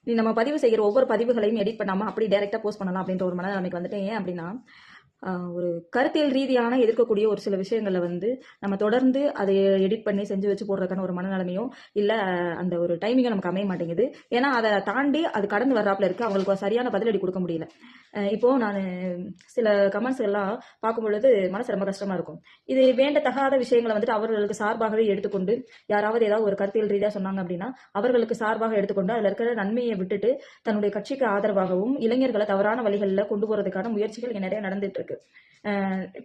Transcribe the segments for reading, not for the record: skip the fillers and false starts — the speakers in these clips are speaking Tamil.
நீ நம்ம பதிவு செய்கிற ஒவ்வொரு பதிவுகளையும் எடிட் பண்ணாமல் அப்படி டைரெக்டாக போஸ்ட் பண்ணலாம் அப்படின்ற ஒரு மனநிலைமைக்கு வந்துட்டேன். ஏன் அப்படின்னா ஒரு கருத்தியல் ரீதியான எதிர்க்கக்கூடிய ஒரு சில விஷயங்களை வந்து நம்ம தொடர்ந்து அதை எடிட் பண்ணி செஞ்சு வச்சு போடுறதுக்கான ஒரு மனநிலைமையும் இல்லை அந்த ஒரு டைமிங்கும் நமக்கு அமைய மாட்டேங்குது. ஏன்னா அதை தாண்டி அது கடந்து வர்றாப்புல இருக்கு, அவங்களுக்கு ஒரு சரியான பதிலடி கொடுக்க முடியல. இப்போ நான் சில கமெண்ட்ஸ் எல்லாம் பார்க்கும் பொழுது மனசு ரொம்ப கஷ்டமா இருக்கும். இது வேண்டத்தகாத விஷயங்களை வந்துட்டு அவர்களுக்கு சார்பாகவே எடுத்துக்கொண்டு யாராவது ஏதாவது ஒரு கருத்தியல் ரீதியாக சொன்னாங்க அப்படின்னா அவர்களுக்கு சார்பாக எடுத்துக்கொண்டு அதில் இருக்கிற நன்மையை விட்டுட்டு தன்னுடைய கட்சிக்கு ஆதரவாகவும் இளைஞர்களை தவறான வழிகளில் கொண்டு போறதுக்கான முயற்சிகள் இங்கே நிறைய நடந்துட்டு இருக்கு.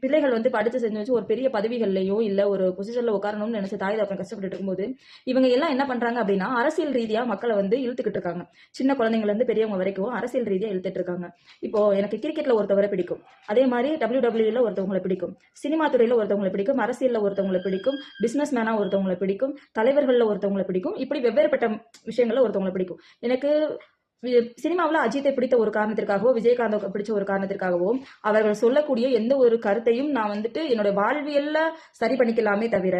பிள்ளைகள் வந்து படித்து செஞ்சு வச்சு ஒரு பெரிய பதவிகள்லையோ இல்லை ஒரு பொசிஷன்ல உட்காரணும்னு நினைச்சு தாய் தகப்பன் கஷ்டப்பட்டு இருக்கும்போது இவங்க எல்லாம் என்ன பண்றாங்க அப்படின்னா அரசியல் ரீதியா மக்களை வந்து இழுத்துக்கிட்டு இருக்காங்க. சின்ன குழந்தைங்கள்ல இருந்து பெரியவங்க வரைக்கும் அரசியல் ரீதியா இழுத்துட்டு இருக்காங்க. இப்போ எனக்கு கிரிக்கெட்ல ஒருத்தவரை பிடிக்கும், அதே மாதிரி WWE ஒருத்தவங்களை பிடிக்கும், சினிமா துறையில ஒருத்தவங்களை பிடிக்கும், அரசியல்ல ஒருத்தவங்களை பிடிக்கும், பிசினஸ் மேனா ஒருத்தவங்களை பிடிக்கும், தலைவர்கள்ல ஒருத்தவங்களை பிடிக்கும், இப்படி வெவ்வேறுபட்ட விஷயங்கள்ல ஒருத்தவங்களை பிடிக்கும். எனக்கு சினிமாவில் அஜித்தை பிடித்த ஒரு காரணத்திற்காகவோ விஜயகாந்த் பிடிச்ச ஒரு காரணத்திற்காகவோ அவர்கள் சொல்லக்கூடிய எந்த ஒரு கருத்தையும் நான் வந்துட்டு என்னோட வாழ்வியல்ல சரி பண்ணிக்கலாமே தவிர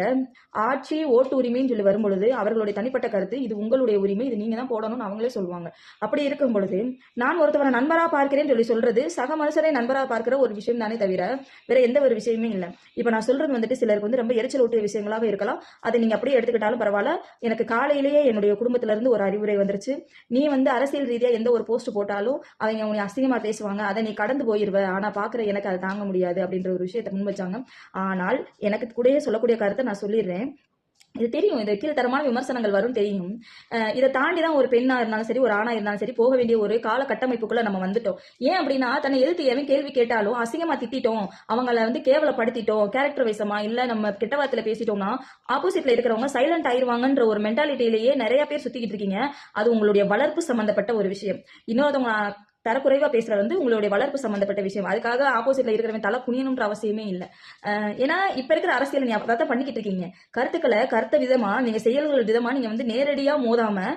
ஆட்சி ஓட்டு உரிமைன்னு சொல்லி வரும்பொழுது அவர்களுடைய தனிப்பட்ட கருத்து இது உங்களுடைய உரிமை, இது நீங்க தான் போடணும்னு அவங்களே சொல்லுவாங்க. அப்படி இருக்கும் பொழுது நான் ஒருத்தவரை நண்பரா பார்க்கிறேன்னு சொல்லி சொல்றது சக மனுஷரை நண்பரா பார்க்கிற ஒரு விஷயம் தானே தவிர வேற எந்த ஒரு விஷயமே இல்லை. இப்ப நான் சொல்றது வந்துட்டு சிலருக்கு வந்து ரொம்ப எரிச்சல் ஊட்டிய விஷயங்களாக இருக்கலாம், அதை நீங்க அப்படியே எடுத்துக்கிட்டாலும் பரவாயில்ல. எனக்கு காலையிலேயே என்னுடைய குடும்பத்தில இருந்து ஒரு அறிவுரை வந்துருச்சு, நீ வந்து அரசியல் ரீதியா எந்த ஒரு போஸ்ட் போட்டாலும் அவங்க உன்னை அசிங்கமா பேசுவாங்க, அதை நீ கடந்து போயிருவ, ஆனா பாக்குற எனக்கு அதை தாங்க முடியாது அப்படின்ற ஒரு விஷயத்தை முன் வச்சாங்க. ஆனால் எனக்கு கூட சொல்லக்கூடிய கருத்தை நான் சொல்லிடுறேன். இது தெரியும், இது கீழ்த்தரமான விமர்சனங்கள் வரும் தெரியும். இதை தாண்டி தான் ஒரு பெண்ணா இருந்தாலும் சரி ஒரு ஆணா இருந்தாலும் சரி போக வேண்டிய ஒரு கால கட்டமைப்புக்குள்ள நம்ம வந்துட்டோம். ஏன் அப்படின்னா தன்னை எதிர்த்து எவன் கேள்வி கேட்டாலும் அசிங்கமா திட்டோம், அவங்கள வந்து கேவலப்படுத்திட்டோம், கேரக்டர் வைசமா இல்ல நம்ம கெட்ட வார்த்தையில பேசிட்டோம்னா ஆப்போசிட்ல இருக்கிறவங்க சைலண்ட் ஆயிருவாங்கன்ற ஒரு மென்டாலிட்டியிலேயே நிறைய பேர் சுத்திக்கிட்டு இருக்கீங்க. அது உங்களுடைய வளர்ப்பு சம்பந்தப்பட்ட ஒரு விஷயம். இன்னொருத்தவங்க தரக்குறைவா பேசுறது வந்து உங்களுடைய வளர்ப்பு சம்பந்தப்பட்ட விஷயம். அதுக்காக ஆப்போசிட்ல இருக்கிறவன் தலை குனியணும்ன்ற அவசியமே இல்லை. ஏன்னா இப்ப இருக்கிற அரசியல் நீ அப்பதான் பண்ணிக்கிட்டு இருக்கீங்க. கருத்துக்களை கருத்த விதமா நீங்க செயல்கள் விதமா நீங்க வந்து நேரடியா மோதாம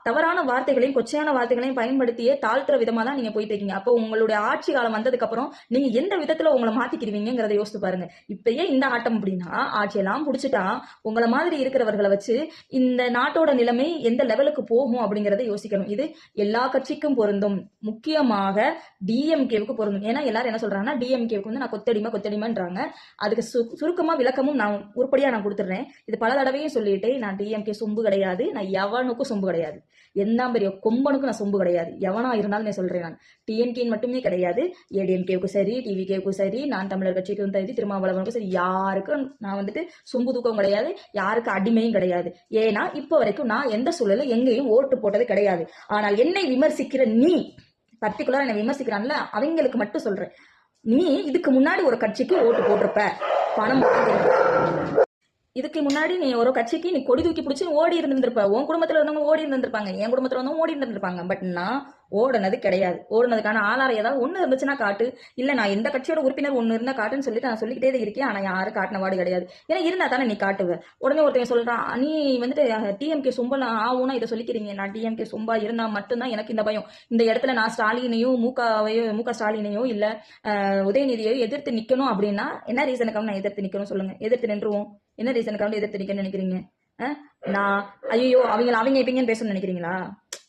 தவறான வார்த்தைகளையும் கொச்சையான வார்த்தைகளையும் பயன்படுத்தியே தாழ்த்துற விதமா தான் நீங்க போயிட்டு இருக்கீங்க. அப்போ உங்களுடைய ஆட்சி காலம் வந்ததுக்கு அப்புறம் நீங்க எந்த விதத்துல உங்களை மாத்திக்கிடுவீங்கிறத யோசிச்சு பாருங்க. இப்பயே இந்த ஆட்டம் அப்படின்னா ஆட்சியெல்லாம் புடிச்சுட்டா உங்களை மாதிரி இருக்கிறவர்களை வச்சு இந்த நாட்டோட நிலைமை எந்த லெவலுக்கு போகும் அப்படிங்கறத யோசிக்கணும். இது எல்லா கட்சிக்கும் பொருந்தும், முக்கியமாக டிஎம்கேவுக்கு பொருந்தும். ஏன்னா எல்லாரும் என்ன சொல்றாங்கன்னா டிஎம்கேவுக்கு வந்து நான் கொத்தடிமைன்றாங்க. அதுக்கு சுருக்கமா விளக்கமும் நான் உருப்படியா நான் கொடுத்துடுறேன். இது பல தடவையும் சொல்லிட்டு நான் டிஎம்கே சொம்பு கிடையாது, நான் எவனுக்கும் சொம்பு கிடையாது, என்ன பெரிய கொம்பனுக்கும் நான் சொம்பு கிடையாது, எவனா இருந்தாலும் நான் சொல்றேன். நான் டிஎன்கே மட்டுமே கிடையாது, ஏடிஎம்கேவுக்கும் சரி டிவிகேவுக்கும் சரி நான் தமிழர் கட்சிக்கும் சரி திருமாவளவனுக்கும் சரி யாருக்கும் நான் வந்துட்டு சொம்பு தூக்கம் கிடையாது, யாருக்கு அடிமையும் கிடையாது. ஏன்னா இப்போ வரைக்கும் நான் எந்த சூழல எங்கேயும் ஓட்டு போட்டது கிடையாது. ஆனால் என்னை விமர்சிக்கிற நீ பர்டிகுலரா என்னை விமர்சிக்கிறான்ல அவங்களுக்கு மட்டும் சொல்றேன், நீ இதுக்கு முன்னாடி ஒரு கட்சிக்கு ஓட்டு போட்டிருப்ப, பணம் இதுக்கு முன்னாடி நீ ஒரு கட்சிக்கு நீ கொடி தூக்கி பிடிச்சி ஓடி இருந்திருப்ப, உன் குடும்பத்துல இருந்தவங்க ஓடி இருந்திருப்பாங்க, என் குடும்பத்துல இருந்தவங்க ஓடி இருந்திருப்பாங்க. பட் நான் ஓடுனது கிடையாது. ஓடுனதுக்கான ஆளாரம் ஏதாவது ஒண்ணு இருந்துச்சுன்னா காட்டு, இல்ல நான் எந்த கட்சியோட உறுப்பினர் ஒண்ணு இருந்தா காட்டுன்னு சொல்லிட்டு நான் சொல்லிக்கிட்டே தான் இருக்கேன். ஆனா யாரும் காட்டின வாடு கிடையாது. ஏன்னா இருந்தா தானே நீ காட்டுவ. உடனே ஒருத்தன் சொல்றான், நீ வந்துட்டு டிஎம்கே சொம்பலாம் ஆகும்னா இதை சொல்லிக்கிறீங்க, நான் டிஎம்கே சொம்பா இருந்தா மட்டும்தான் எனக்கு இந்த பயம், இந்த இடத்துல நான் ஸ்டாலினையும் முக ஸ்டாலினையோ இல்ல உதயநிதியோ எதிர்த்து நிக்கணும் அப்படின்னா என்ன ரீசனுக்காக நான் எதிர்த்து நிக்கணும் சொல்லுங்க, எதிர்த்து நின்றுவோம். என்ன ரீசனுக்காக எதிர்த்து நிக்கணும்னு நினைக்கிறீங்க? நான் ஐயோ அவங்க இப்பங்கன்னு பேசணும்னு நினைக்கிறீங்களா?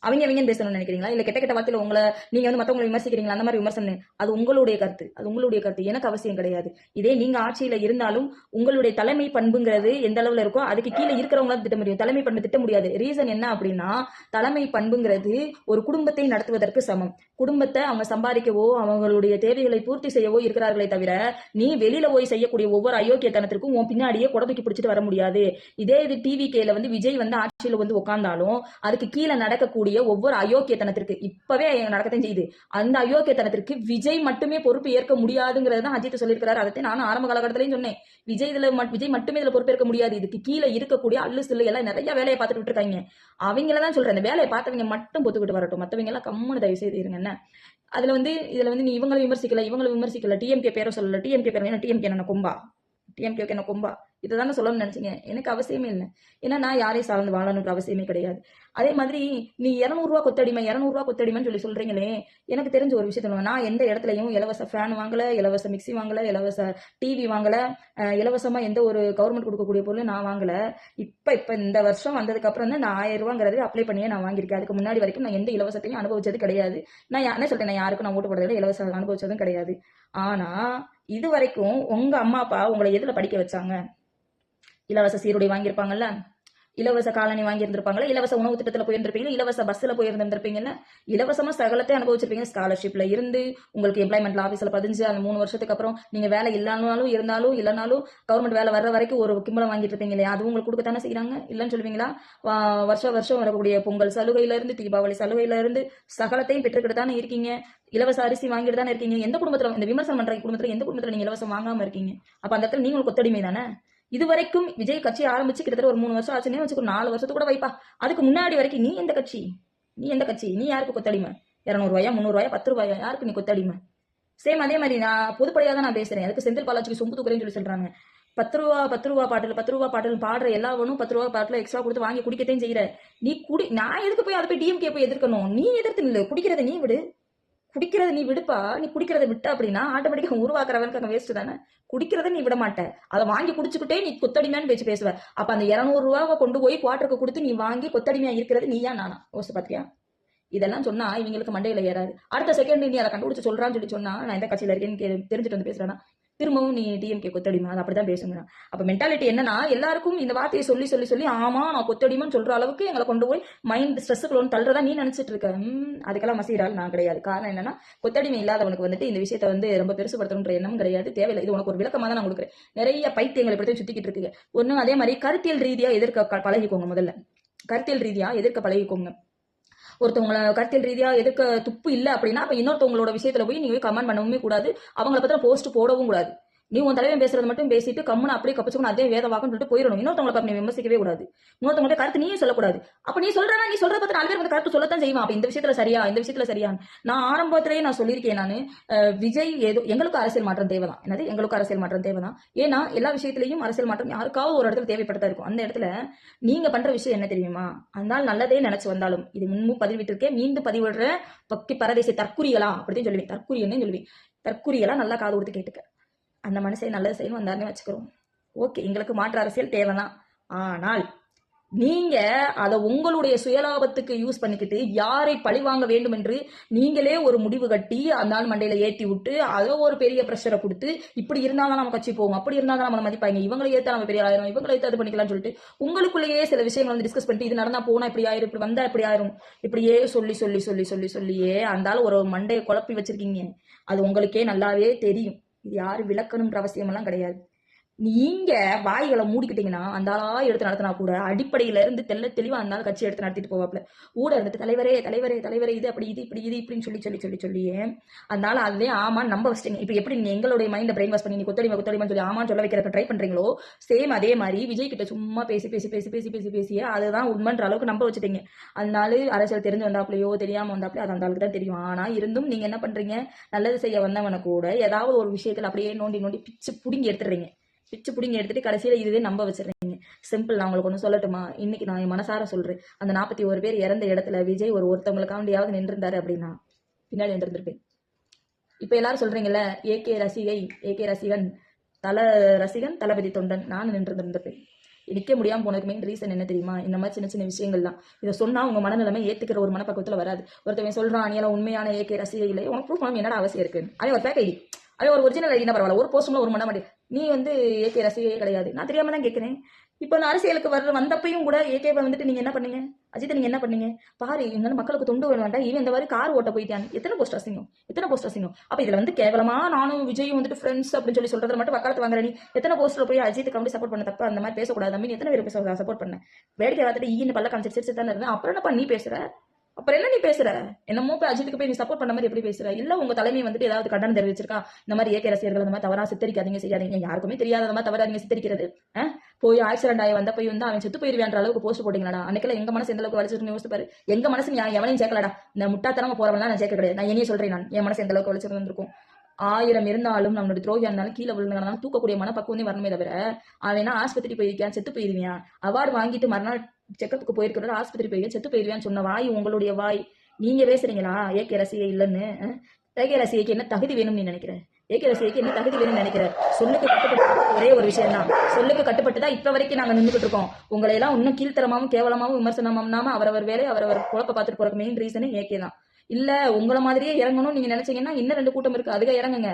அவங்க பேசணும்னு நினைக்கிறீங்களா? இல்ல கெட்ட கெட்ட வார்த்தையில உங்களை நீங்க வந்து மத்தவங்களை விமர்சிக்கிறீங்களா? அந்த மாதிரி விமர்சனம் அது உங்களுடைய கருத்து, அது உங்களுடைய கருத்து, எனக்கு அவசியம் கிடையாது. இதே நீங்க ஆட்சியில இருந்தாலும் உங்களுடைய தலைமை பண்புங்கிறது எந்த அளவுல இருக்கோ அதுக்கு கீழே இருக்கிறவங்களால திட்ட முடியும், தலைமை பண்பு திட்ட முடியாது. ரீசன் என்ன அப்படின்னா தலைமை பண்புங்கிறது ஒரு குடும்பத்தை நடத்துவதற்கு சமம். குடும்பத்தை அவங்க சம்பாதிக்கவோ அவங்களுடைய தேவைகளை பூர்த்தி செய்யவோ இருக்கிறார்களே தவிர நீ வெளியில போய் செய்யக்கூடிய ஒவ்வொரு அயோக்கியத்தனத்திற்கும் உன் பின்னாடியே குடத்துக்கி பிடிச்சிட்டு வர முடியாது. இதே இது டிவிகேல வந்து விஜய் வந்து ஆட்சியில வந்து உட்கார்ந்தாலும் அதுக்கு கீழே நடக்கக்கூடிய ஒவ்வொரு அயோக்கியத்தனத்திற்கு இப்பவே நடக்கத்தான் செய்யுது. அந்த அயோக்கியத்தனத்திற்கு விஜய் மட்டுமே பொறுப்பு ஏற்க முடியாதுங்கிறது தான் அஜித் சொல்லியிருக்கிறாரு. அதை நானும் ஆரம்ப காலகட்டத்திலையும் சொன்னேன், விஜய் மட்டுமே இதுல பொறுப்பேற்க முடியாது, இதுக்கு கீழே இருக்கக்கூடிய அல்லு சில்லு எல்லாம் நிறைய வேலையை பார்த்துட்டு இருக்காங்க. அவங்களதான் சொல்றேன், அந்த வேலையை பார்த்தவங்க மட்டும் பொத்துக்கிட்டு வரட்டும், மற்றவங்க எல்லாம் கம்முன்னு தயவு செய்து இருங்க. என்ன இதுல வந்து நீ இவங்களை விமர்சிக்கல டிஎம்கே பேரை சொல்லல, டிஎம்கே பேர் என்ன கொம்பா? டிஎம்கேக்கு என்ன கொம்பா? இதுதானே சொல்லணும்னு நினைச்சீங்க? எனக்கு அவசியமே இல்லை. ஏன்னா நான் யாரையும் சார்ந்து வாழணுன்ற அவசியமே கிடையாது. அதே மாதிரி நீ 200 கொத்தடிமை 200 கொத்தடிமைன்னு சொல்றீங்களே, எனக்கு தெரிஞ்ச ஒரு விஷயத்த நான் எந்த இடத்துலையும் இலவச ஃபேன் வாங்கல, இலவச மிக்சி வாங்கல, இலவச டிவி வாங்கல, இலவசமா எந்த ஒரு கவர்மெண்ட் கொடுக்கக்கூடிய பொருள் நான் வாங்கல. இப்ப இந்த வருஷம் வந்ததுக்கு அப்புறம் தான் நான் 1000 ரூபாங்கிறது அப்ளை பண்ணியே நான் வாங்கியிருக்கேன். அதுக்கு முன்னாடி வரைக்கும் நான் எந்த இலவசத்தையும் அனுபவிச்சது கிடையாது. நான் என்ன சொல்றேன், நான் யாருக்கும் நான் ஓட்டு போடுறதை விட இலவசம் அனுபவிச்சதும் கிடையாது. ஆனா இது வரைக்கும் உங்க அம்மா அப்பா உங்களை எதுல படிக்க வச்சாங்க? இலவச சீருடை வாங்கியிருப்பாங்கல்ல, இலவச காலனி வாங்கி இருந்திருப்பாங்களா, இலவச உணவு திட்டத்தில் போயிருந்திருப்பீங்க, இலவச பஸ்ல போயிருந்திருப்பீங்கல்ல, இலவசமா சகலத்தை அனுபவிச்சிருப்பீங்க. ஸ்காலர்ஷிப்ல இருந்து உங்களுக்கு எம்ப்ளாய்மெண்ட்ல ஆஃபீஸ்ல பதிஞ்சு அந்த 3 வருஷத்துக்கு அப்புறம் நீங்க வேலை இருந்தாலும் இல்லைனாலும் கவர்மெண்ட் வேலை வர்ற வரைக்கும் ஒரு கிம்பளம் வாங்கிட்டு இருப்பீங்க இல்லையா? அது உங்களுக்கு கொடுக்கத்தானே செய்யறாங்க. இல்லைன்னு சொல்லுவீங்களா? வருஷம் வரக்கூடிய பொங்கல் சலுகையில இருந்து தீபாவளி சலுகையில இருந்து சகலத்தையும் பெற்றுக்கிட்டு தானே இருக்கீங்க. இலவச அரிசி வாங்கிட்டு தானே இருக்கீங்க. எந்த குடும்பத்துல, இந்த விமர்சனம் பண்ற குடும்பத்துல எந்த குடும்பத்துல நீங்க இலவசம் வாங்காம இருக்கீங்க? அப்ப அந்த இடத்துல நீங்க கொத்தடிமை தானே. இதுவரைக்கும் விஜய் கட்சி ஆரம்பிச்சு கிட்டத்தட்ட ஒரு 3 வருஷம் ஆச்சுன்னே வச்சுக்கோ, 4 வருஷத்துக்கு கூட வைப்பா. அதுக்கு முன்னாடி வரைக்கும் நீ எந்த கட்சி? நீ யாருக்கு கொத்தடிமை? 200 ரூபாயா, 300 ரூபாயா, 10 ரூபாயா? யாருக்கு நீ கொத்தடிமை? சேம் அதே மாதிரி நான் பொதுப்படையா தான் நான் பேசுறேன். அதுக்கு செந்தில் பாலாஜிக்கு சொம்பு தூக்குறேன்னு சொல்றாங்க. 10 ரூபா பாட்டில் பாடுற எல்லாவனும் 10 ரூபா பாட்டில் எக்ஸ்ட்ரா கொடுத்து வாங்கி குடிக்கத்தையும் செய்யற. நீ நான் எதுக்கு போய் அதை போய் டிஎம்கே போய் எதிர்க்கணும்? நீ எதிர்த்து இல்லை, குடிக்கிறத நீ விடுப்பா. நீ குடிக்கிறத விட்ட அப்படின்னா ஆட்டோமேட்டிக்கா உருவாக்குறவனுக்கு அங்க வேஸ்ட் தானே. குடிக்கிறத நீ விட மாட்ட, அதை வாங்கி குடிச்சுக்கிட்டே நீ கொத்தடிமையான்னு பேசுவ. அப்ப அந்த 200 ரூபாவை கொண்டு போய் குவார்டருக்கு கொடுத்து நீ வாங்கி கொத்தடிமையா இருக்கிறது நீயா நானா? யோசிச்சு பாத்தியா? இதெல்லாம் சொன்னா இவங்களுக்கு மண்டையில ஏறாது. அடுத்த செகண்ட் நீ அதை கண்டுபிடிச்சு சொல்றான்னு சொன்னா நான் எந்த கட்சியில இருக்கேன்னு தெரிஞ்சுட்டு வந்து பேசுறேன்னா திரும்பவும் நீ டிஎம்கே கொத்தடிமை, அது அப்படிதான் பேசுங்க. அப்ப மென்டாலிட்டி என்னன்னா, எல்லாருக்கும் இந்த வார்த்தையை சொல்லி ஆமா நான் கொத்தடிமைன்னு சொல்ற அளவுக்கு எங்களை கொண்டு போய் மைண்ட் ஸ்ட்ரெஸ்ஸுக்குள்ள தள்ளுறதா நீ நினைச்சிட்டு இருக்க. அதுக்கெல்லாம் மசீரால் நான் கிடையாது. காரணம் என்னன்னா, கொத்தடிமை இல்லாதவனுக்கு வந்துட்டு இந்த விஷயத்த ரொம்ப பெருசுபடுத்தணுன்ற எண்ணம் கிடையாது, தேவையில்லை. இது உனக்கு ஒரு விளக்கமா தான் நான் கொடுக்குறேன். நிறைய பைத்தியங்களை பற்றி சுத்திக்கிட்டு இருக்கு. ஒன்னும் அதே மாதிரி கருத்தியல் ரீதியா எதிர்க்க பழகிக்கோங்க. முதல்ல கருத்தியல் ரீதியா எதிர்க்க பழகிக்கோங்க. ஒருத்தவங்களை கருத்தியல் ரீதியா எதுக்கு துப்பு இல்லை அப்படின்னா அப்ப இன்னொருத்தவங்களோட விஷயத்துல போய் நீங்க கமெண்ட் பண்ணவுமே கூடாது, அவங்கள பத்திர போஸ்ட் போடவும் கூடாது. நீ உன் தலைவன் பேசுறது மட்டும் பேசிட்டு கம்முன்னு அப்படியே கப்பிச்சுக்கணும், அதே வேத வாக்குன்னு சொல்லிட்டு போயிடணும். இன்னொருத்தவங்களை பார்த்து நீ விமர்சிக்கவே கூடாது. இன்னொருத்தவங்க கருத்து நீயும் சொல்லக்கூடாது. அப்ப நீ சொல்றத பார்த்து 4 பேர் கருத்து சொல்லத்தான் செய்வான். அப்ப இந்த விஷயத்துல சரியா நான் ஆரம்பத்திலேயே நான் சொல்லியிருக்கேன். நான் விஜய் ஏதோ எங்களுக்கு அரசியல் மாற்றம் தேவைதான். என்னது எங்களுக்கு அரசியல் மாற்றம் தேவைதான். ஏன்னா எல்லா விஷயத்திலையும் அரசியல் மாற்றம் யாருக்காவது ஒரு இடத்துல தேவைப்பட்டதா இருக்கும். அந்த இடத்துல நீங்க பண்ற விஷயம் என்ன தெரியுமா? அதனால நல்லதே நினைச்சு வந்தாலும் இது முன்பு பதிவிட்டிருக்கேன், மீண்டும் பதிவிடுற பக்கி பரதேசி தற்குறிகளா அப்படின்னு சொல்லுவேன். தற்குறின்னு சொல்லுவேன். தற்குறிகளா நல்லா காது கொடுத்து கேட்டுக்க. அந்த மனுஷை நல்லது செய்யணும் வந்தாருன்னு வச்சுக்கிறோம். ஓகே, எங்களுக்கு மாற்று அரசியல் தேவைதான். ஆனால் நீங்க அதை உங்களுடைய சுயலாபத்துக்கு யூஸ் பண்ணிக்கிட்டு யாரை பழிவாங்க வேண்டும் என்று நீங்களே ஒரு முடிவு கட்டி அந்த ஆள் மண்டையில ஏற்றி விட்டு அதை ஒரு பெரிய பிரஷரை கொடுத்து இப்படி இருந்தாலும் நம்ம கட்சி போவோம், அப்படி இருந்தாலும் நம்ம மதிப்பாங்க, இவங்களை ஏற்ற நம்ம பெரிய ஆயிரும், இவங்களை ஏற்ற அது பண்ணிக்கலாம்னு சொல்லிட்டு உங்களுக்குள்ளேயே சில விஷயங்கள் டிஸ்கஸ் பண்ணிட்டு இது நடந்தா போனா இப்படி ஆயிரும், இப்படி வந்தா இப்படி ஆயிரும், இப்படியே சொல்லியே அந்த ஆள் ஒரு மண்டையை குழப்பி வச்சிருக்கீங்க. அது உங்களுக்கே நல்லாவே தெரியும். இது யாரு விளக்கணும்ன்ற அவசியம் எல்லாம் கிடையாது. நீங்க வாய்களை மூடிக்கிட்டீங்கன்னா அந்த ஆளா எடுத்து நடத்தினா கூட அடிப்படையில இருந்து தெளிவா அந்த கட்சி எடுத்து நடத்திட்டு போவாப்ல. ஊட இருந்துட்டு தலைவரே இது அப்படி இது இப்படின்னு சொல்லியே அதனால அதுவே ஆமா நம்ப வச்சிட்டீங்க. இப்ப எப்படி நீங்க எங்களுடைய மைண்ட பிரெயின் வாஷ் பண்ணி நீ கொத்தடிமைன்னு சொல்லி ஆமான்னு சொல்ல வைக்கிறதுக்கு ட்ரை பண்றீங்களோ, சேம் அதே மாதிரி விஜய் கிட்ட சும்மா பேசியே அதுதான் உண்மைன்ற அளவுக்கு நம்ப வச்சுட்டீங்க. அதனால அரசியல் தெரிஞ்சு வந்தாப்லையோ தெரியாம வந்தாப்லையோ அது அந்த அளவுக்கு தான் தெரியும். ஆனா இருந்தும் நீங்க என்ன பண்றீங்க, நல்லது செய்ய வந்தவனை கூட ஏதாவது ஒரு விஷயத்துல அப்படியே நோண்டி பிச்சு புடிங்கி எடுத்துட்டு கடைசியில இதுவே நம்ப வச்சிருக்கீங்க. சிம்பிள். நான் உங்களுக்கு ஒன்று சொல்லட்டுமா? இன்னைக்கு நான் என் மனசார சொல்றேன், அந்த 41 பேர் இறந்த இடத்துல விஜய் ஒருத்தவங்களுக்காண்டியாவது நின்றுருந்தாரு அப்படின்னா பின்னாடி நின்றுருப்பேன். இப்ப எல்லாரும் சொல்றீங்கல்ல ஏகே ரசிகன் ரசிகன் தளபதி தொண்டன், நான் நின்றுருந்திருப்பேன். நிக்க முடியாம போனதுக்கு மெயின் ரீசன் என்ன தெரியுமா? இந்த மாதிரி சின்ன விஷயங்கள் தான். இதை சொன்னா உங்க மனநிலைமை ஏத்துக்கிற ஒரு மனப்பக்குவத்துல வராது. ஒருத்தவன் சொல்றான் நீ எல்லாம் உண்மையான ஏகே ரசிகை இல்லை, உனக்கு ப்ரூஃப் பண்ணணும் என்னடா அவசியம் இருக்கு? அவன் ஒரு பேக் ஐடி, அவன் ஒரு ஒரிஜினல் ஐடினா பரவாயில்ல, ஒரு போஸ்ட்ல ஒரு மன மாட்டேன். நீ ஏகே ரசிகையே கிடையாது. நான் தெரியாம தான் கேட்கிறேன். இப்ப நான் அரசியலுக்கு வந்தப்பையும் கூட ஏகேவை வந்துட்டு நீங்க என்ன பண்ணீங்க? அஜித் நீங்க என்ன பண்ணீங்க? பாரு இருந்தாலும் மக்களுக்கு தொண்டு வேண்டாம், இவன் இந்த மாதிரி கார் ஓட்ட போயிட்டான், எத்தனை போஸ்ட் அசிங்கம். அப்ப இதுல கேவலமா நானும் விஜயும் வந்துட்டு ஃப்ரெண்ட்ஸ் அப்படின்னு சொல்றதை மட்டும் வக்காலத்து வாங்குற நீ எத்தனை போஸ்ட்ல போய் அஜித்துக்கு அப்படி சப்போர்ட் பண்ண தப்ப அந்த மாதிரி பேசக்கூடாது அப்படின்னு எத்தனை பேர் சப்போர்ட் பண்ண? வேடிக்கை பார்த்துட்டு ஈன்னு பல்ல காமிச்சு தானே இருந்தேன். அப்புறம் என்னப்பா நீ பேசுற? அப்புறம் என்ன நீ பேசுற? என்னமோ போய் அஜித்துக்கு போய் நீ சப்போர்ட் பண்ண மாதிரி எப்படி பேசுற? இல்ல உங்க தலைமை வந்துட்டு ஏதாவது கண்டனம் தெரிவிச்சிருக்கா, இந்த மாதிரி ஏகே ரசிகர்கள் இந்த மாதிரி தவறா சித்தரிக்காதீங்க, செய்யாதீங்க, யாருக்குமே தெரியாத மாதிரி தவறாதீங்க சித்தரிக்கிறது. போய் ஆக்சிடென்ட் ஆகி வந்த போய் அவன் செத்து போயிருவேன்ற அளவுக்கு போஸ்ட் போட்டீங்களா? அன்னைக்கு எங்க மனசு எந்த அளவுக்கு வலிச்சிருன்னு யோசிச்சு பாரு. எங்க மனசு எவனையும் சேர்க்கலடா. இந்த முட்டாத்தனமா போறவனா நான் சேர்க்க கிடையாது. நான் என்னையே சொல்றேன், நான் என் மனசு எந்த அளவுக்கு வலிச்சிருந்துருக்கும். 1000 இருந்தாலும் நம்மளோட துரோகியா இருந்தாலும் கீழே விழுந்தாலும் தூக்கக்கூடிய மனப்பக்குவமே வரணுமே தவிர அவனா ஆஸ்பத்திரி போயிருக்கான் செத்து போயிருவியான், அவார்டு வாங்கிட்டு மறுநாள் செக்கப்புக்கு போயிருக்கிற ஆஸ்பத்திரி போயிருக்கேன் செத்து போயிருவியான்னு சொன்ன வாய் உங்களுடைய வாய். நீங்க பேசுறீங்களா ஏகே ரசிகை இல்லைன்னு? ஏகே ரசிகைக்கு என்ன தகுதி வேணும்னு நீ நினைக்கிற? ஏகே ரசிகைக்கு என்ன தகுதி வேணும்னு நினைக்கிற? சொல்லுக்கு கட்டுப்பட்டு ஒரே ஒரு விஷயம் தான், சொல்லுக்கு கட்டுப்பட்டு தான் இப்ப வரைக்கும் நாங்க நின்றுட்டு இருக்கோம். உங்களை எல்லாம் இன்னும் கீழ்த்தரமாவும் கேவலமாவும் விமர்சனமாம அவரவர் வேலை அவரவர் குழப்ப பார்த்துட்டு போற மெயின் ரீசனே ஏகே தான். இல்ல உங்களை மாதிரியே இறங்கணும் நீங்க நினைச்சீங்கன்னா இன்னும் 2 கூட்டம் இருக்கு, அதுக்கு இறங்குங்க.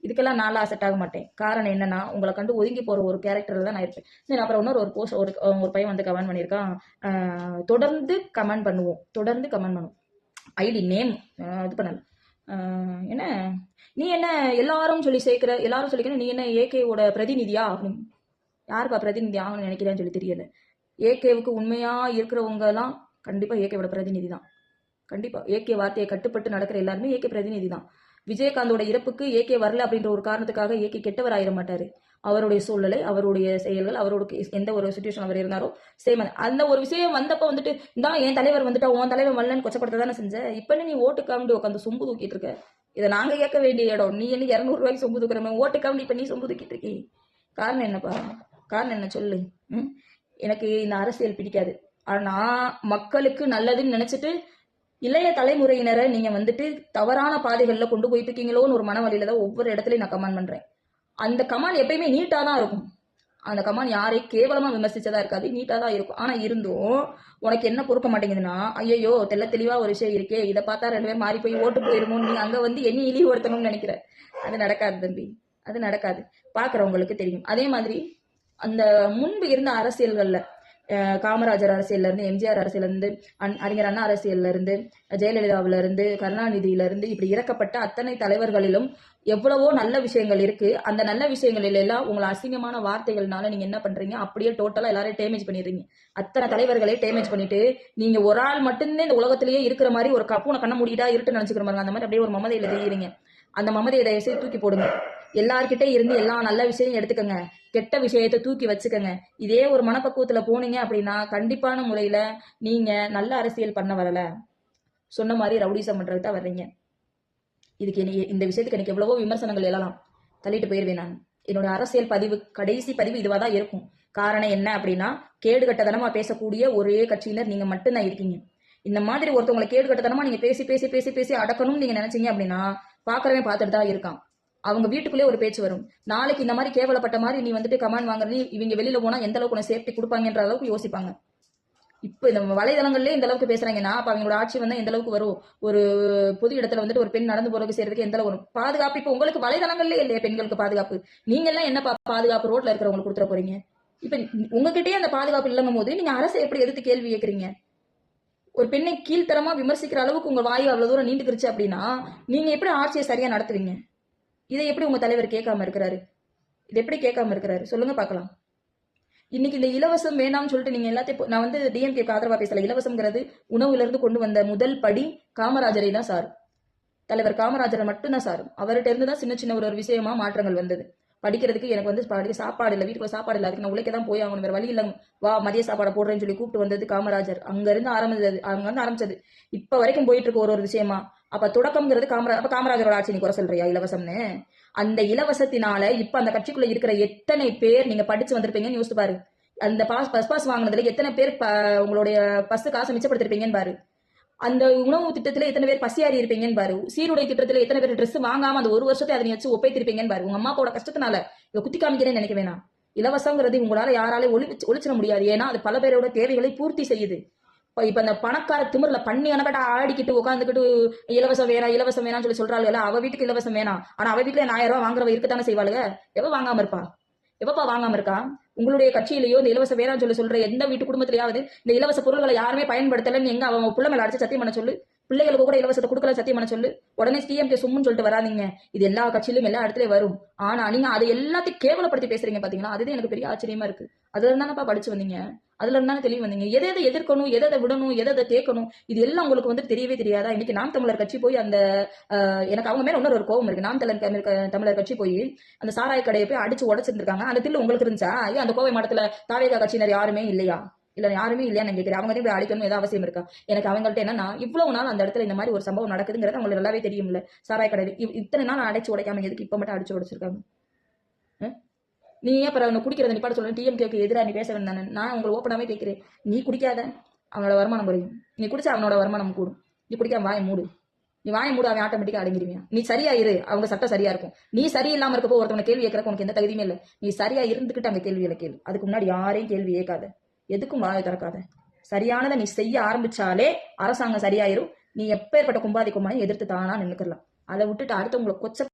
இதுக்கெல்லாம் நான் அசெட் ஆக மாட்டேன். காரணம் என்னன்னா உங்களை கண்டு ஒதுங்கி போற ஒரு கேரக்டர்ல தான் நான் இருப்பேன். சரி, அப்புறம் இன்னொரு ஒரு போஸ்ட் ஒரு பையன் வந்து கமெண்ட் பண்ணியிருக்கான், தொடர்ந்து கமெண்ட் பண்ணுவோம், தொடர்ந்து கமெண்ட் பண்ணுவோம், ஐடி நேம் இது பண்ணல. என்ன நீ என்ன எல்லாரும் சொல்லி சேர்க்கிற, எல்லாரும் சொல்லிக்கிற நீ என்ன ஏகேவோட பிரதிநிதியா அப்படின்னு? யாருப்பா பிரதிநிதி ஆகணும்னு நினைக்கிறேன்னு சொல்லி தெரியல. ஏகேவுக்கு உண்மையா இருக்கிறவங்க எல்லாம் கண்டிப்பா ஏகேவோட பிரதிநிதி தான். கண்டிப்பா ஏகே வார்த்தையை கட்டுப்பட்டு நடக்கிற எல்லாருமே ஏகே பிரதிநிதி தான். விஜயகாந்தோட இறப்புக்கு ஏகே வரல அப்படின்ற ஒரு காரணத்துக்காக ஏகே கெட்டவர் ஆயிட மாட்டாரு. அவருடைய சூழ்நிலை, அவருடைய செயல்கள், அவரோட எந்த ஒரு சுச்சுவேஷன் அவர் இருந்தாரோ சேம் அந்த ஒரு விஷயம் வந்தப்ப வந்துட்டு தான் என் தலைவர் வந்துட்டா உன் தலைவர் வரலன்னு கொச்சப்படுத்த தானே செஞ்ச. இப்ப நீ ஓட்டு காமெடி உட்காந்து சொம்பு தூக்கிட்டு இருக்க. இதை நாங்க கேட்க வேண்டிய இடம். நீ என்ன 200 ரூபாய்க்கு சொம்பு தூக்குற ஓட்டு காமெடி இப்ப நீ சொம்பு தூக்கிட்டு இருக்கீ. காரணம் என்னப்பா? காரணம் என்ன சொல்லு. எனக்கு இந்த அரசியல் பிடிக்காது. ஆனா மக்களுக்கு நல்லதுன்னு நினைச்சிட்டு இளைய தலைமுறையினரை நீங்க வந்துட்டு தவறான பாதைகள்ல கொண்டு போயிட்டு இருக்கீங்களோன்னு ஒரு மனவழியில தான் ஒவ்வொரு இடத்துலயும் நான் கமெண்ட் பண்றேன். அந்த கமாண்ட் எப்பயுமே நீட்டா தான் இருக்கும். அந்த கமாண்ட் யாரையும் கேவலமா விமர்சிச்சதா இருக்காது, நீட்டா தான் இருக்கும். ஆனா இருந்தும் உனக்கு என்ன பொறுக்க மாட்டேங்குதுன்னா, ஐயோ தெளிவா ஒரு விஷயம் இருக்கே, இதை பார்த்தா 2 பேர் மாறி போய் ஓட்டு போயிருமோ, நீ அங்க வந்து என்ன இழிவுபடுத்தணும்னு நினைக்கிற. அது நடக்காது தம்பி, அது நடக்காது. பாக்குறவங்களுக்கு தெரியும். அதே மாதிரி அந்த முன்பு இருந்த அரசியல்கள்ல காமராஜர் அரசியல்ல இருந்து, எம்ஜிஆர் அரசியல்ல இருந்து, அறிஞர் அண்ணா அரசியல்ல இருந்து, ஜெயலலிதாவில இருந்து, கருணாநிதியில இருந்து, இப்படி இறக்கப்பட்ட அத்தனை தலைவர்களிலும் எவ்வளவோ நல்ல விஷயங்கள் இருக்கு. அந்த நல்ல விஷயங்களில் எல்லாம் உங்களை அசிங்கமான வார்த்தைகள்னால நீங்க என்ன பண்றீங்க, அப்படியே டோட்டலா எல்லாரையும் டேமேஜ் பண்ணிடுறீங்க. அத்தனை தலைவர்களே டேமேஜ் பண்ணிட்டு நீங்க ஒரு ஆள் மட்டும்தான் இந்த உலகத்திலேயே இருக்கிற மாதிரி ஒரு கப்பூனை கண்ண மூடிட்டா இருட்டு நினைச்சுக்கிற மாதிரி அந்த மாதிரி அப்படியே ஒரு மமதையில தெரியுறீங்க. அந்த மமதையை தயவுசெய்து தூக்கி போடுங்க. எல்லார்கிட்டே இருந்து எல்லா நல்ல விஷயம் எடுத்துக்கங்க, கெட்ட விஷயத்தை தூக்கி வச்சுக்கங்க. இதே ஒரு மனப்பக்குவத்துல போனீங்க அப்படின்னா கண்டிப்பான முறையில நீங்க நல்ல அரசியல் பண்ண வரல, சொன்ன மாதிரி ரவுடிசம் பண்றதுக்கு தான் வர்றீங்க. இதுக்கு இந்த விஷயத்துக்கு எனக்கு எவ்வளவோ விமர்சனங்கள் எழலாம், தள்ளிட்டு போயிருவேன் நான். என்னோட அரசியல் பதிவு கடைசி பதிவு இதுவா தான் இருக்கும். காரணம் என்ன அப்படின்னா, கேடு கட்டதனமா பேசக்கூடிய ஒரே கட்சியினர் நீங்க மட்டும்தான் இருக்கீங்க. இந்த மாதிரி ஒருத்தவங்களை கேடு கட்டதனமா நீங்க பேசி பேசி பேசி பேசி அடக்கணும்னு நீங்க நினைச்சீங்க அப்படின்னா பாக்குறவன் பார்த்துட்டு தான் இருக்கான். அவங்க வீட்டுக்குள்ளே ஒரு பேச்சு வரும். நாளைக்கு இந்த மாதிரி கேவலப்பட்ட மாதிரி நீ வந்துட்டு கமாண்ட் வாங்குறது, இவங்க வெளியில போனா எந்த அளவுக்கு உனக்கு சேஃப்டி கொடுப்பாங்கன்ற அளவுக்கு யோசிப்பாங்க. இப்ப இந்த வலைதளங்கள்லேயே இந்த அளவுக்கு பேசுறாங்கன்னா அப்ப அவங்களோட ஆட்சி வந்து எந்த அளவுக்கு வரும். ஒரு பொது இடத்துல வந்துட்டு ஒரு பெண் நடந்து போறதுக்கு செய்யறதுக்கு எந்த அளவு வரும் பாதுகாப்பு. இப்ப உங்களுக்கு வலைதளங்கள்லயே இல்லையா பெண்களுக்கு பாதுகாப்பு? நீங்க எல்லாம் என்ன பாதுகாப்பு ரோட்ல இருக்கிறவங்களுக்கு கொடுத்துட போறீங்க? இப்ப உங்ககிட்டயே அந்த பாதுகாப்பு இல்லங்கும் போது நீங்க அரசை எப்படி எதிர்த்து கேள்வி கேட்கறீங்க? ஒரு பெண்ணை கீழ்த்தரமா விமர்சிக்கிற அளவுக்கு உங்க வாயு அவ்வளவு தூரம் நீண்டுக்கிருச்சு அப்படின்னா நீங்க எப்படி ஆட்சியை சரியா நடத்துவீங்க? இதை எப்படி உங்க தலைவர் கேட்காம இருக்கிறாரு? இது எப்படி கேட்காம இருக்கிறாரு சொல்லுங்க பார்க்கலாம். இன்னைக்கு இந்த இலவசம் வேணாம்னு சொல்லிட்டு நீங்க எல்லாத்தையும், நான் வந்து டிஎம்கேக்கு ஆதரவா பேசல. இலவசம்ங்கிறது உணவுல இருந்து கொண்டு வந்த முதல் படி காமராஜரை தான் சார், தலைவர் காமராஜரை மட்டும்தான் சார். அவர்கிட்ட இருந்து தான் சின்ன சின்ன ஒரு விஷயமா மாற்றங்கள் வந்தது. படிக்கிறதுக்கு எனக்கு வந்து சாப்பாடு இல்லை, வீட்டுக்குள்ள சாப்பாடு இல்லை, அதுக்கு நான் உழைக்க தான் போய் ஆகணும், வேற வழி இல்லை, வா மதிய சாப்பாடை போடுறேன்னு சொல்லி கூப்பிட்டு வந்தது காமராஜர். அங்க இருந்து ஆரம்பிச்சது இப்ப வரைக்கும் போயிட்டு இருக்கு ஒரு விஷயமா. அப்ப தொடக்கம்ங்கிறது காமராஜரோட ஆட்சி நீ குறை சொல்றியா இலவசம்னு? அந்த இலவசத்தினால இப்ப அந்த கட்சிக்குள்ள இருக்கிற எத்தனை பேர் நீங்க படிச்சு வந்திருப்பீங்கன்னு யோசிச்சு பாரு. அந்த பஸ் பாஸ் வாங்கினதுல எத்தனை பேர் உங்களுடைய பஸ் காசை மிச்சப்படுத்திருப்பீங்கன்னு பாரு. அந்த உணவு திட்டத்துல எத்தனை பேர் பசியாரி இருப்பீங்கன்னு பாரு. சீருடை திட்டத்துல எத்தனை பேர் ட்ரெஸ் வாங்காம அந்த ஒரு வருஷத்தை அதை வச்சு ஒப்பைத்திருப்பீங்கன்னு பாரு. உங்க அம்மா அப்பாவோட கஷ்டத்தினால இதை குத்தி காமிக்கிறேன்னு நினைக்க வேணாம். இலவசங்கிறது உங்களால யாராலே ஒழிச்சிட முடியாது. ஏன்னா அது பல பேரோட தேவைகளை பூர்த்தி செய்யுது. இப்ப இந்த பணக்கார திமிர்ல பண்ணி அணக்கட்டா ஆடிக்கிட்டு உட்காந்துக்கிட்டு இலவசம் வேணாம்னு சொல்லி சொல்றாள். அவ வீட்டுக்கு இலவசம் வேணாம், ஆனா அவ வீட்டுல 1000 ரூபாய் வாங்குறவ இருக்கத்தானே செய்வாளுங்க. எவ வாங்காம இருப்பா? எவப்பா வாங்காம இருக்கா? உங்களுடைய கட்சியிலேயோ இந்த இலவச வேணாம்னு சொல்ற எந்த வீட்டு குடும்பத்திலேயாவது இந்த இலவச பொருட்களை யாருமே பயன்படுத்தலன்னு எங்க அவங்க புள்ள மேல அடிச்சு சத்தியம் பண்ண சொல்லு. பிள்ளைகளுக்கு கூட இலவசத்தை கொடுக்கல சத்தியம் பண்ண சொல்லு. உடனே டிஎம்கே சும்முன்னு சொல்லிட்டு வராதீங்க. இது எல்லா கட்சியிலும் எல்லா இடத்துலயும் வரும். ஆனா நீங்க அதை எல்லாத்தையும் கேவலப்படுத்தி பேசுறீங்க பாத்தீங்களா? அதுதான் எனக்கு பெரிய ஆச்சரியமா இருக்கு. அதுல இருந்தானப்பா படிச்சு வந்தீங்க, அதுல இருந்தானே தெளிவு வந்தீங்க. எதை எதிர்க்கணும், எதை விடணும், எதை கேட்கணும், இது எல்லாம் உங்களுக்கு வந்து தெரியவே தெரியாதா? இன்னைக்கு நாம் தமிழர் கட்சி போய் அந்த எனக்கு அவங்க மேல இன்னொரு கோவம் இருக்கு. நாம் தமிழர் கட்சி போய் அந்த சாராய கடையை போய் அடிச்சு உடச்சிருந்திருக்காங்க. அந்த தில்லு உங்களுக்கு இருந்துச்சா? அந்த கோவை மாவட்டத்துல தாவேகா கட்சியினர் யாருமே இல்லையா? இல்ல யாருமே இல்லையான்னு கேட்கிறேன். அவங்க போய் அடிக்கணும் ஏதாவது அவசியம் இருக்கா? எனக்கு அவங்கள்ட்ட என்னன்னா, இவ்வளவு நாள் அந்த இடத்துல இந்த மாதிரி ஒரு சம்பவம் நடக்குதுங்கிறது அவங்களுக்கு நல்லாவே தெரியும்ல. சாராய கடை இத்தனை நாள் அடைச்சு உடைக்காம எதுக்கு இப்ப மட்டும் அடிச்சு உடைச்சிருக்காங்க? நீ ஏன் அப்புறம் அவனை குடிக்கிறத நிப்பாட்ட சொல்ல, டிஎம்கேக்கு எதிராக நீ பேச வேண்டாம். நான் உங்களை ஓப்பனாவே கேட்கிறேன். நீ குடிக்காத, அவனோட வருமானம் குறையும். நீ குடிச்சா அவனோட வருமானம் கூடும். நீ குடிக்காம வாயை மூடு. நீ வாயை மூடு, அவன் ஆட்டோமேட்டிக்கா அடங்கிடுவியா? நீ சரியா இரு, அவங்க சட்டம் சரியா இருக்கும். நீ சரியில்லாம இருக்கப்போ ஒருத்தவங்க கேள்வி கேட்கறக்கு உனக்கு எந்த தகுதியுமே இல்லை. நீ சரியா இருந்துகிட்டு அங்க கேள்வியில கேள்வி. அதுக்கு முன்னாடி யாரையும் கேள்வி கேட்காத, எதுக்கும் வாயை திறக்காத. சரியானதை நீ செய்ய ஆரம்பிச்சாலே அரசாங்கம் சரியாயிரும். நீ எப்பேற்பட்ட கும்பாதி கும்பாயும் எதிர்த்து தானா நின்னுக்கலாம். அதை விட்டுட்டு அடுத்தவங்களை கொச்ச